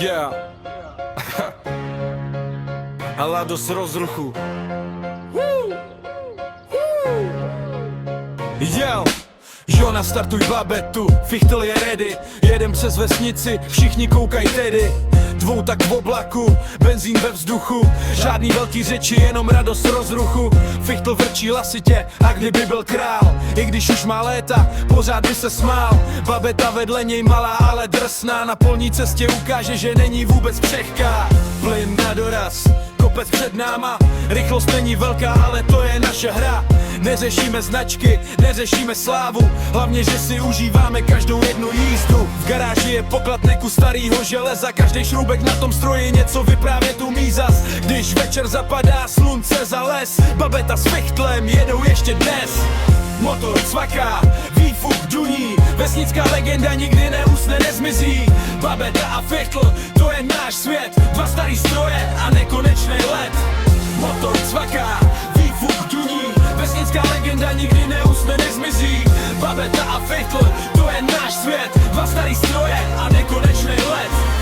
Yeah. A Lados rozruchu. Jel. Jo, nastartuj babetu, fichtel je ready. Jedem přes vesnici, všichni koukaj tedy. Dvou tak v oblaku, benzín ve vzduchu. Žádný velký řeči, jenom radost rozruchu. Fichtl vrčí hlasitě, a kdyby byl král, i když už má léta, pořád by se smál. Babeta vedle něj malá, ale drsná. Na polní cestě ukáže, že není vůbec křehká. Plyn na doraz, kopec před náma. Rychlost není velká, ale to je naše hra. Neřešíme značky, neřešíme slávu, hlavně, že si užíváme každou jednu jízdu. V garáži je poklad neku starýho železa, každý šroubek na tom stroji něco vyprávět umí zas. Když večer zapadá slunce za les, babeta s fichtlem jedou ještě dnes. Motor cvaká, výfuk duní, vesnická legenda nikdy neusne, nezmizí. Babeta a fichtl, to je náš svět, dva starý stroje a nekonečný let. Motor cvaká, výfuk duní, vesnická legenda nikdy neusne, nezmizí. Babeta a fichtl, to je náš svět, dva starý stroje a nekonečný let.